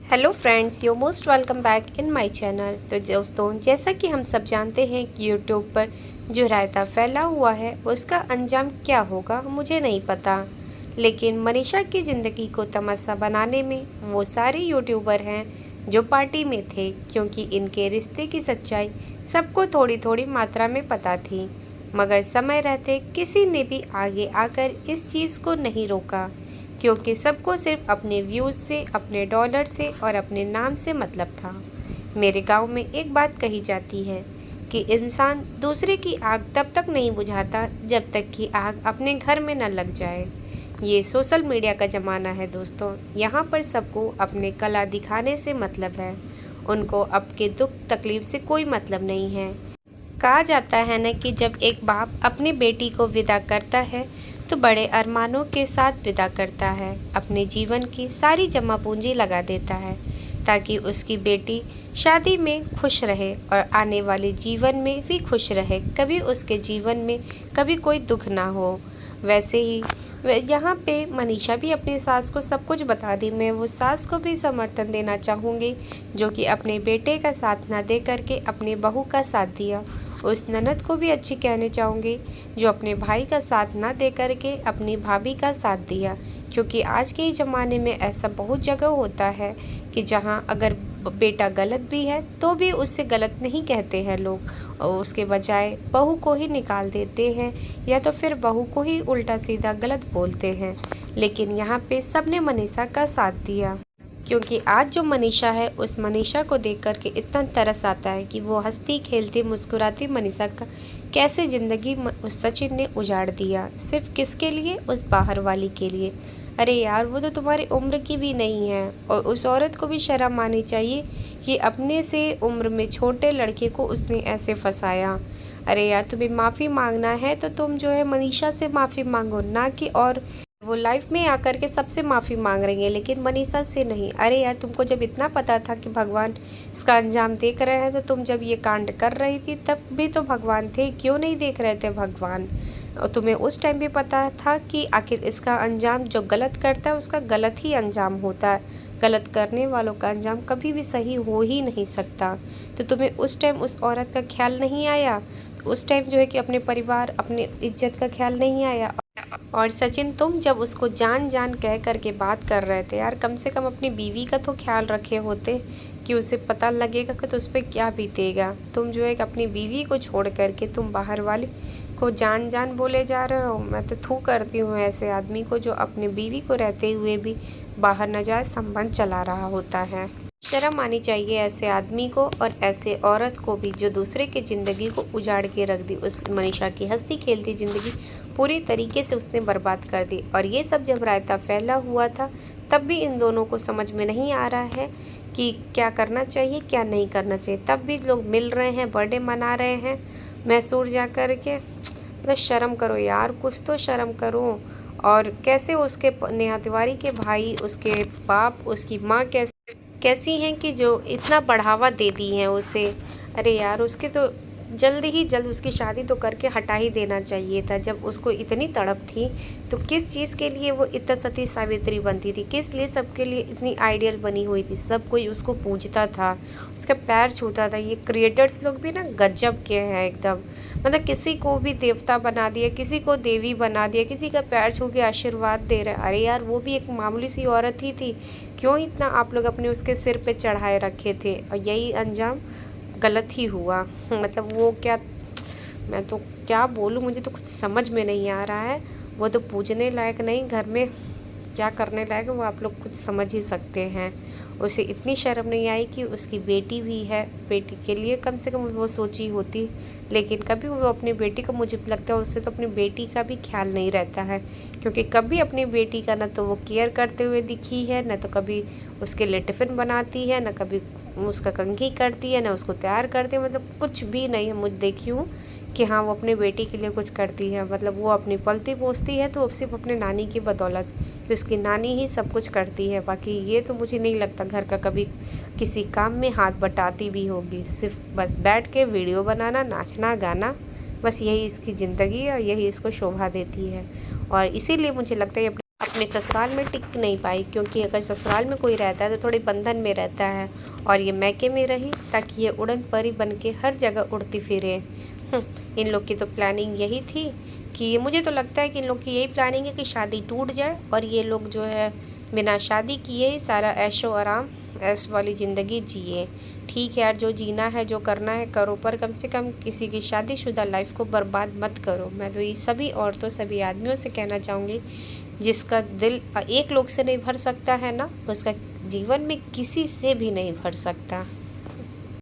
Hello friends, you most welcome back in my channel. तो दोस्तों, जैसा कि हम सब जानते हैं कि यूट्यूब पर जो रायता फैला हुआ है उसका अंजाम क्या होगा मुझे नहीं पता, लेकिन मनीषा की ज़िंदगी को तमाशा बनाने में वो सारे यूट्यूबर हैं जो पार्टी में थे, क्योंकि इनके रिश्ते की सच्चाई सबको थोड़ी थोड़ी मात्रा में पता थी। मगर समय रहते किसी ने भी आगे आकर इस चीज़ को नहीं रोका, क्योंकि सबको सिर्फ अपने व्यूज़ से, अपने डॉलर से और अपने नाम से मतलब था। मेरे गांव में एक बात कही जाती है कि इंसान दूसरे की आग तब तक नहीं बुझाता जब तक कि आग अपने घर में न लग जाए। ये सोशल मीडिया का ज़माना है दोस्तों। यहाँ पर सबको अपने कला दिखाने से मतलब है, उनको आपके दुख तकलीफ से कोई मतलब नहीं है। कहा जाता है न कि जब एक बाप अपनी बेटी को विदा करता है तो बड़े अरमानों के साथ विदा करता है, अपने जीवन की सारी जमा पूंजी लगा देता है ताकि उसकी बेटी शादी में खुश रहे और आने वाले जीवन में भी खुश रहे, कभी उसके जीवन में कभी कोई दुख ना हो। वैसे ही यहाँ पे मनीषा भी अपनी सास को सब कुछ बता दी। मैं वो सास को भी समर्थन देना चाहूँगी जो कि अपने बेटे का साथ ना दे करके अपने बहू का साथ दिया। उस ननद को भी अच्छी कहने चाहूँगी जो अपने भाई का साथ ना दे करके अपनी भाभी का साथ दिया, क्योंकि आज के ज़माने में ऐसा बहुत जगह होता है कि जहाँ अगर बेटा गलत भी है तो भी उससे गलत नहीं कहते हैं लोग, और उसके बजाय बहू को ही निकाल देते हैं या तो फिर बहू को ही उल्टा सीधा गलत बोलते हैं। लेकिन यहाँ पे सबने मनीषा का साथ दिया, क्योंकि आज जो मनीषा है उस मनीषा को देख कर के इतना तरस आता है कि वो हंसती खेलती मुस्कुराती मनीषा का कैसे ज़िंदगी उस सचिन ने उजाड़ दिया। सिर्फ किसके लिए? उस बाहर वाली के लिए। अरे यार, वो तो तुम्हारी उम्र की भी नहीं है, और उस औरत को भी शर्म आनी चाहिए कि अपने से उम्र में छोटे लड़के को उसने ऐसे फंसाया। अरे यार, तुम्हें माफ़ी मांगना है तो तुम जो है मनीषा से माफ़ी मांगो, ना कि और वो लाइफ में आकर के सबसे माफ़ी मांग रही है लेकिन मनीषा से नहीं। अरे यार, तुमको जब इतना पता था कि भगवान इसका अंजाम देख रहे हैं तो तुम जब ये कांड कर रही थी तब भी तो भगवान थे, क्यों नहीं देख रहे थे भगवान? और तुम्हें उस टाइम भी पता था कि आखिर इसका अंजाम जो गलत करता है उसका गलत ही अंजाम होता है। गलत करने वालों का अंजाम कभी भी सही हो ही नहीं सकता। तो तुम्हें उस टाइम उस औरत का ख्याल नहीं आया? तो उस टाइम जो है कि अपने परिवार, अपनी इज्जत का ख्याल नहीं आया? और सचिन, तुम जब उसको जान जान कह कर के बात कर रहे थे यार, कम से कम अपनी बीवी का तो ख्याल रखे होते कि उसे पता लगेगा कि तो उस पर क्या बीतेगा। तुम जो है कि अपनी बीवी को छोड़ करके तुम बाहर वाले को जान जान बोले जा रहे हो। मैं तो थू करती हूँ ऐसे आदमी को जो अपने बीवी को रहते हुए भी बाहर नाजायज संबंध चला रहा होता है। शर्म आनी चाहिए ऐसे आदमी को और ऐसे औरत को भी जो दूसरे की ज़िंदगी को उजाड़ के रख दी। उस मनीषा की हंसती खेलती ज़िंदगी पूरी तरीके से उसने बर्बाद कर दी। और ये सब जब रायता फैला हुआ था तब भी इन दोनों को समझ में नहीं आ रहा है कि क्या करना चाहिए क्या नहीं करना चाहिए। तब भी लोग मिल रहे हैं, बर्थडे मना रहे हैं मैसूर जा कर के। मतलब शर्म करो यार, कुछ तो शर्म करो। और कैसे उसके नेहा तिवारी के भाई, उसके बाप, उसकी माँ कैसी हैं कि जो इतना बढ़ावा दे दी हैं उसे। अरे यार, उसके तो जल्द ही जल्द उसकी शादी तो करके हटा ही देना चाहिए था। जब उसको इतनी तड़प थी तो किस चीज़ के लिए वो इतना सती सावित्री बनती थी, किस लिए सबके लिए इतनी आइडियल बनी हुई थी। सब कोई उसको पूजता था, उसका पैर छूता था। ये क्रिएटर्स लोग भी ना गजब के हैं एकदम। मतलब किसी को भी देवता बना दिया, किसी को देवी बना दिया, किसी का पैर छू के आशीर्वाद दे रहे। अरे यार, वो भी एक मामूली सी औरत ही थी, क्यों इतना आप लोग अपने उसके सिर पे चढ़ाए रखे थे? और यही अंजाम गलत ही हुआ। मतलब वो क्या, मैं तो क्या बोलूँ, मुझे तो कुछ समझ में नहीं आ रहा है। वो तो पूजने लायक नहीं, घर में क्या करने लायक है वो आप लोग कुछ समझ ही सकते हैं। उसे इतनी शर्म नहीं आई कि उसकी बेटी भी है, बेटी के लिए कम से कम वो सोची होती। लेकिन कभी वो अपनी बेटी को, मुझे लगता है उससे तो अपनी बेटी का भी ख्याल नहीं रहता है, क्योंकि कभी अपनी बेटी का ना तो वो केयर करते हुए दिखी है, ना तो कभी उसके लिए टिफ़िन बनाती है, ना कभी उसका कंघी करती है, ना उसको तैयार करती है। मतलब कुछ भी नहीं है मुझे देखी हूँ कि हाँ वो अपने बेटी के लिए कुछ करती है। मतलब वो अपनी पलती पोसती है तो सिर्फ अपने नानी की बदौलत, कि उसकी नानी ही सब कुछ करती है। बाकी ये तो मुझे नहीं लगता घर का कभी किसी काम में हाथ बटाती भी होगी। सिर्फ बस बैठ के वीडियो बनाना, नाचना गाना, बस यही इसकी ज़िंदगी है और यही इसको शोभा देती है। और इसीलिए मुझे लगता है अपने ससुराल में टिक नहीं पाई, क्योंकि अगर ससुराल में कोई रहता है तो थोड़े बंधन में रहता है, और ये मैके में रही ताकि ये उड़न परी बन के हर जगह उड़ती फिरे। इन लोग की तो प्लानिंग यही थी कि मुझे तो लगता है कि इन लोग की यही प्लानिंग है कि शादी टूट जाए और ये लोग जो है बिना शादी किए सारा ऐशो आराम ऐश वाली ज़िंदगी जिए। ठीक है यार, जो जीना है जो करना है करो, पर कम से कम किसी की शादीशुदा लाइफ को बर्बाद मत करो। मैं तो ये सभी औरतों सभी आदमियों से कहना चाहूँगी, जिसका दिल एक लोग से नहीं भर सकता है ना, उसका जीवन में किसी से भी नहीं भर सकता।